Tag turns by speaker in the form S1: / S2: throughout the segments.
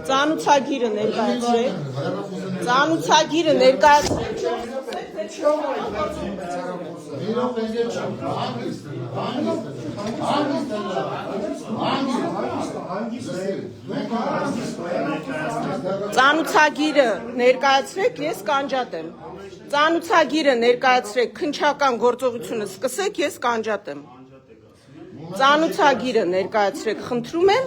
S1: Ծանուցագիրը ներկայացրեք։ Ծանուցագիրը ներկայացրեք։ Ծանուցագիրը ներկայացրեք, ես կանջատեմ։ Ծանուցագիրը ներկայացրեք, քննչական գործողությունը սկսեք, ես կանջատեմ։ Ծանուցագիրը ներկայացրեք, խնդրում եմ։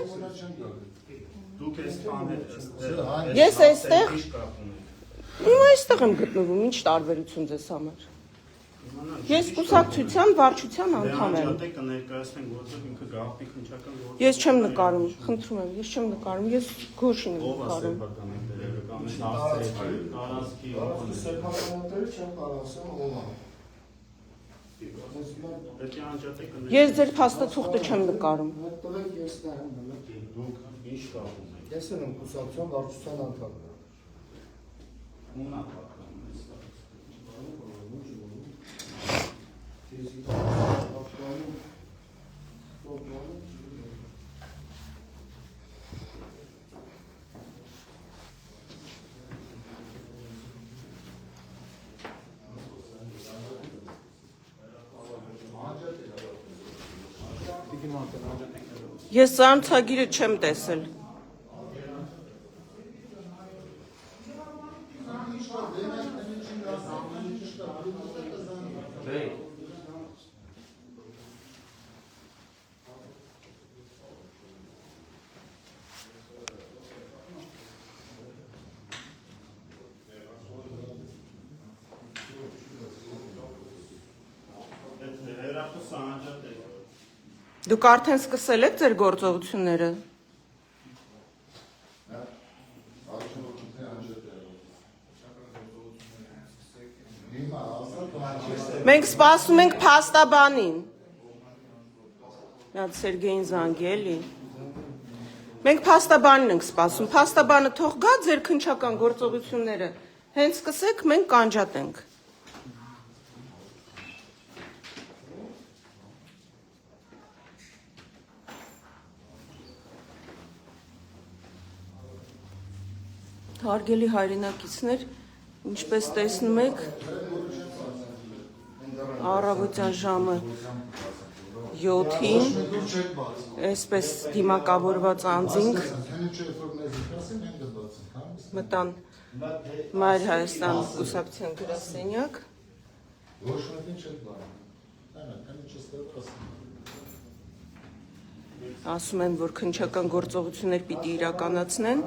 S1: Ես այստեղ եմ գտնվում, ինչ տարբերություն ձեզ համար։ Ես կուսակցության վարչության անդամ եմ։ Ես չեմ նկարում, խնդրում եմ, ես չեմ նկարում, ես գոշին եմ նկարում։ Ես ձեր փաստաթուղթը չեմ նկարում։
S2: Ես եմ կուսակցության վարչության անդամ։
S1: Ես ծանուցագիրը չեմ տեսել։ Դուք արդեն սկսել եք ձեր գործողությունները։ Մենք սպասում ենք փաստաբանին։ Միած Սերգեյին զանգի էլի։ Մենք փաստաբանին ենք սպասում։ Փաստաբանը թող գա ձեր քննչական գործողությունները։ Հենց սկսեք, մենք կանջատենք։ Հարգելի հայրենակիցներ, ինչպես տեսնում եք, առավոտյան ժամը 7-ին, այսպես դիմակավորված անձինք մտան Մայր Հայաստան կուսակցության գրասենյակ։ Ասում են, որ քննչական գործողություններ պիտի իրականացնեն։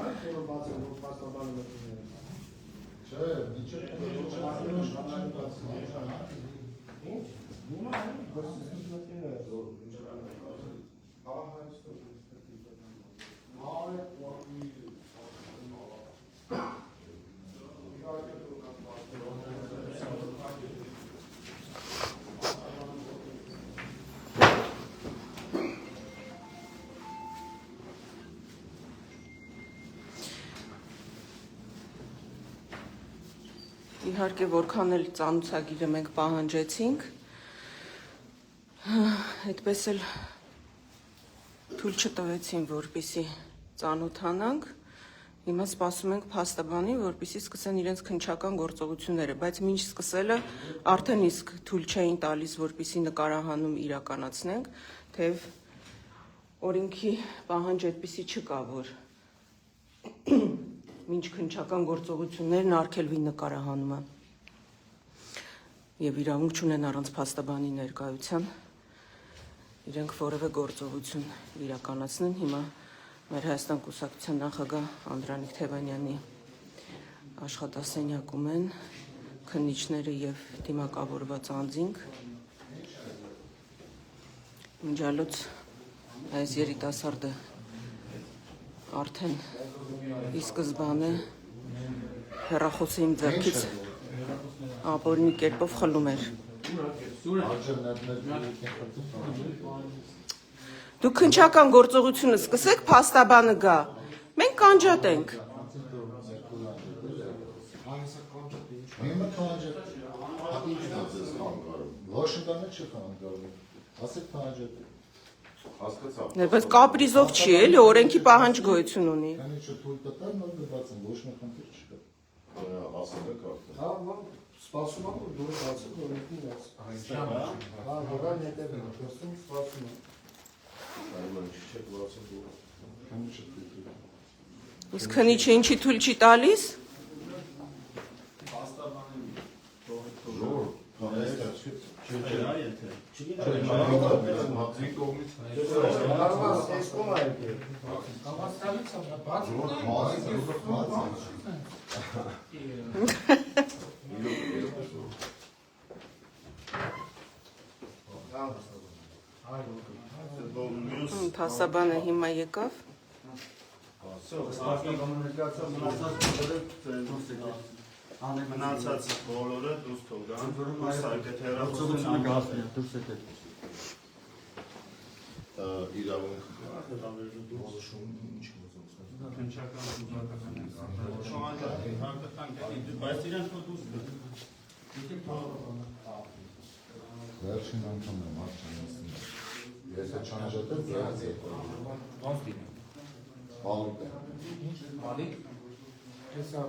S1: Իհարկե, որքան էլ ծանուցագիրը մենք պահանջեցինք, այդպես էլ թույլ չտվեցին, որպեսզի ծանոթանանք, հիմա սպասում ենք փաստաբանին, որպեսզի սկսեն իրենց քննչական գործողությունները, բայց մինչ սկսելը արդեն իսկ թույլ չէին տալիս, որպեսզի նկարահանում իրականացնենք, թեև օրենքի պահանջ այդպիսի չկա, որ մինչ քննչական գործողություններն արգելվի նկարահանումը եւ իրավունք չունեն առանց փաստաբանի ներկայության իրենք որևէ գործողություն իրականացնեն։ Հիմա մեր Հայաստան կուսակցության նախագահ Անդրանիկ Թևանյանի աշխատասենյակում են քննիչները եւ դիմակավորված անձինք։ Մինչալոց այս երիտասարդը արդեն ի սկզբանե հեռախոսը իմ ձեռքից ապօրինի կերպով խլում էր։ Դուք քննչական գործողությունը սկսեք, փաստաբանը գա։ Մենք կանջատենք։ Բայց կապրիզով չի, էլի օրենքի պահանջ գոյություն ունի։
S3: Քանի չէ թույլ տա, նոր դրացին, ոչ մի խնդիր չկա։ Ասել եք արդեն։
S2: Հա, սպասում եմ, որ դուրս բացել, որ ինքնին բաց։ Հա, որան հետևն է, դրսում սպասում եմ։
S3: Այո, չեք բացել դու։ Քանի չէ թույլ տա։
S1: Իսկ քնիչը ինչի թույլ չի տալիս։
S3: Ժողովուրդ, այստեղ
S2: Հարված, ես կոմ այլ է։
S1: Փաստաբանը հիմա եկավ։
S4: Մնացած բոլորը դուրս թողան, դուրս եկեք հեռախոսությունը գազնի, դուրս եկեք։
S3: իրավունք
S2: Որոշում ինչ գործողություն։
S4: Բայց իրենք դուրս
S3: վերջին անգամ եմ արդյունացնում։ Ես է չանաժատել ձեզ է։ Բալիկ է։
S2: Բալիկ։ Հեսա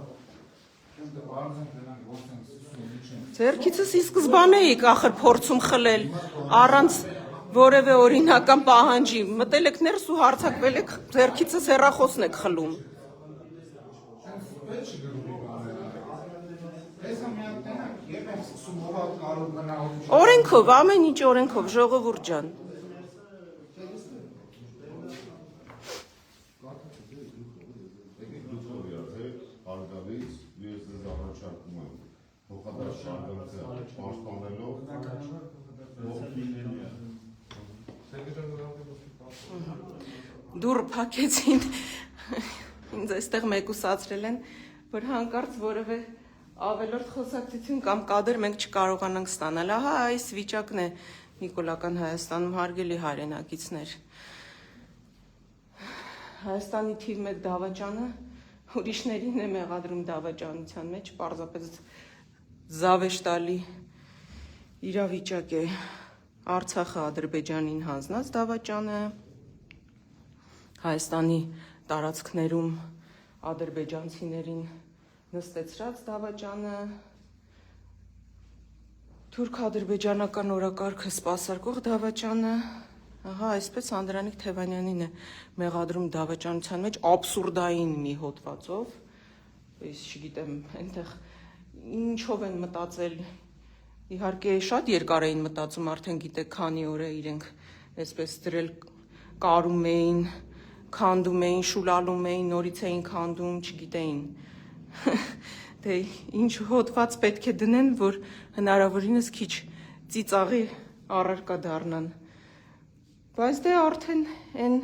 S1: Ձերքիցս ի սկզբանե էիք ախր փորձում խլել առանց որևէ օրինական պահանջի։ Մտել եք ներս ու հարցակվել եք ձերքիցս հեռախոսն եք խլում։ Օրենքով, ամեն ինչ օրենքով, ժողովուրդ ջան։
S3: Արգավից ես ձեզ առաջարկում եմ փոխադարձ շարժանքը պաշտպանելով
S1: Դուռ փակեցին, ինձ այստեղ մեկուսացրել են, որ հանկարծ որևէ ավելորդ խոսակցություն կամ կադր մենք չկարողանանք ստանալ։ Ահա այս վիճակն է Նիկոլական Հայաստանում, հարգելի հայրենակիցներ։ Հայաստանի թիվ 1 դավաճանը ուրիշներին է մեղադրում դավաճանության մեջ, պարզապես զավեշտալի իրավիճակ է։ Արցախը Ադրբեջանին հանձնած դավաճանը, Հայաստանի տարածքներում ադրբեջանցիներին նստեցրած դավաճանը, թուրք-ադրբեջանական օրակարգը սպասարկող դավաճանը, ահա այսպես Անդրանիկ Թևանյանին է մեղադրում դավաճանության մեջ աբսուրդային մի հոդվածով, ես չգիտեմ, այնտեղ ինչով են մտածել, իհարկե շատ երկար էին մտածում, արդեն գիտեք քանի օր է իրենք այսպես դրել կարում էին, քանդում էին, շուլալում էին, նորից էին քանդում, չգիտեին, դե ինչ հոդված պետք է դնեն, որ հնարավորինս քիչ ծիծաղի առարկա դառնան, բայց դե արդեն այն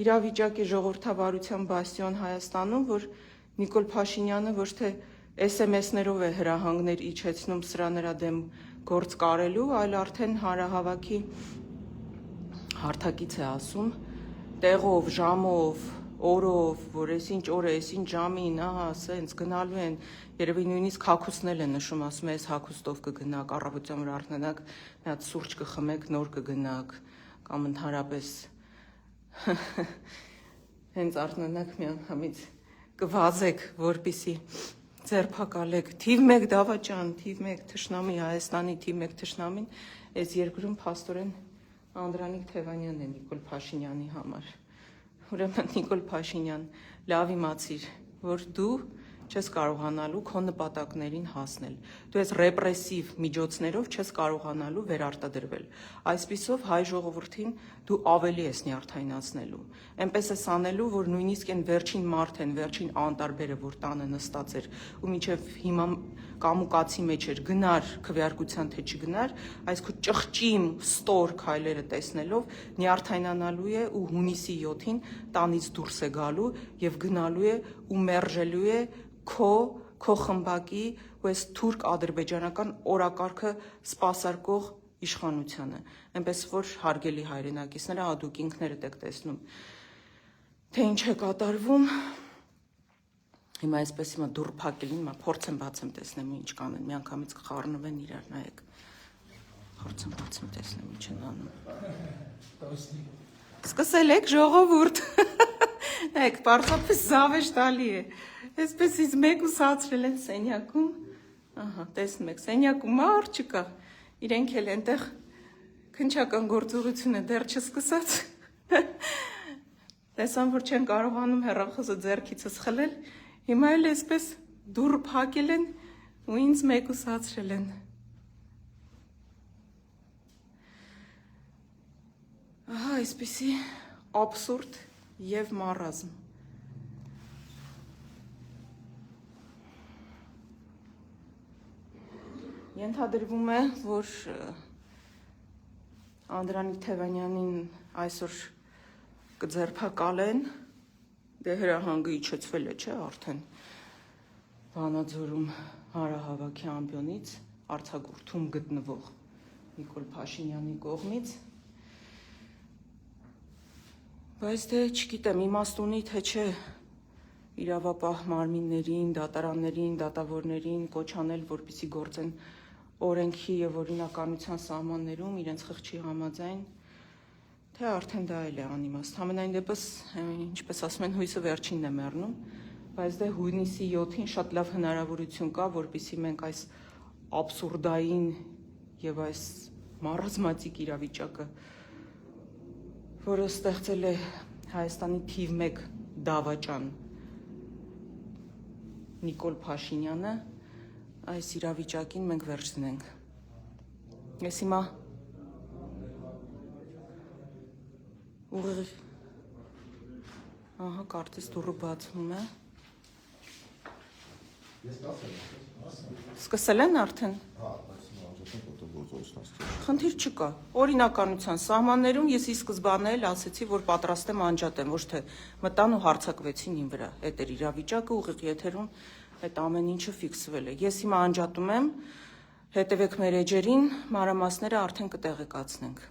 S1: իրավիճակ է ժողովրդավարության բաստիոն Հայաստանում, որ Նիկոլ Փաշինյանը ոչ թե SMS-ներով է հրահանգներ իջեցնում սրա նրա դեմ գործ կարելու, այլ արդեն հանրահավաքի հարթակից է ասում, տեղով, ժամով, օրով, որ այսինչ օրը, այսինչ ժամին, ահա, սենց գնալու են, երևի նույնիսկ հագուստնել են նշում, ասում է, այս հագուստով կգնաք, առավոտյան որ արթնանաք, մի հատ սուրճ կխմեք, նոր կգնաք, կամ ընդհանրապես հենց արթնանաք մի անգամից կվազեք, որպիսի ձերբակալեք, թիվ 1 դավաճան, թիվ 1 թշնամի, Հայաստանի թիվ 1 թշնամին, այս երկրում փաստորեն Անդրանիկ Թևանյանն է Նիկոլ Փաշինյանի համար։ Ուրեմն Նիկոլ Փաշինյան, լավ իմացիր, որ դու չես կարողանալու քո նպատակներին հասնել։ Դու ես ռեպրեսիվ միջոցներով չես կարողանալու վերարտադրվել։ Այսպիսով հայ ժողովրդին դու ավելի ես նյարդայնացնելու։ Էնպես ես անելու, որ նույնիսկ այն վերջին մարդն, վերջին անտարբերը, որ տանը նստած էր ու մինչև հիմա կամուկացի մեջ էր, գնար քվեարկության թե չգնար, այս քո ճղճիմ ստոր քայլերը տեսնելով նյարդայնանալու է ու հունիսի 7-ին տանից դուրս է գալու եւ գնալու է ու մերժելու է քո խմբակի ու այս թուրք-ադրբեջանական օրակարգը սպասարկող իշխանությանը։ Այնպես որ հարգելի հայրենակիցներ, դուք ինքներդ եք տեսնում, թե ինչ է կատարվում։ Հիմա այսպես հիմա դուռ փակելին, հիմա փորձեմ բացեմ տեսնեմ ինչ կանեն, միանգամից կխառնվեն իրար, նայեք։ Փորձեմ բացեմ տեսնեմ ինչ են անում։ Սկսել եք ժողովուրդ։ Եկ, պարզապես զավեշ տալի է։ Այսպես ինձ մեկուսացրել են սենյակում։ Ահա, տեսնում եք, սենյակում մարդ չկա։ Իրենք էլ այնտեղ քնչական գործողությունը դեռ չսկսած։ Տեսան, որ չեն կարողանում հեռախոսը ձեռքիցս խլել։ Հիմա էլ այսպես դուռ փակել են ու ինձ մեկուսացրել են։ Ահա, այսպիսի աբսուրդ եւ մարազմ։ Ենթադրվում է, որ Անդրանիկ Թևանյանին այսօր կձերբակալեն, դե հրահանգը իջեցվել է, չէ, արդեն Վանաձորում հանրահավաքի ամբիոնից արձակուրդում գտնվող Նիկոլ Փաշինյանի կողմից, բայց դե չգիտեմ, իմաստունի թե չէ իրավապահ մարմիններին, դատարաններին, դատավորներին կոչ անել, որպեսզի գործեն օրենքի եւ օրինականության սահմաններում իրենց խղճի համաձայն, թե արդեն դա էլ է անիմաստ։ Համենայն դեպս, ինչպես ասում են, հույսը վերջինն է մեռնում, բայց դե հունիսի 7-ին շատ լավ հնարավորություն կա, որպեսզի մենք այս աբսուրդային եւ այս մարազմատիկ իրավիճակը, որը ստեղծել է Հայաստանի թիվ 1 դավաճան Նիկոլ Փաշինյանը, այս իրավիճակին մենք վերջ դնենք։ Ես հիմա ուղիղ, ահա, կարծես դուռը բացվում է։ Սկսել են արդեն։ Խնդիր չկա։ Օրինականության սահմաններում ես ի սկզբանե էլ ասեցի, որ պատրաստ եմ անջատեմ, ոչ թե մտան ու հարձակվեցին իմ վրա։ Այդ էր իրավիճակը, ուղիղ եթերում այդ ամեն ինչը ֆիքսվել է։ Ես հիմա անջատում եմ, հետևեք մեր էջերին, մանրամասները արդեն կտեղեկացնենք։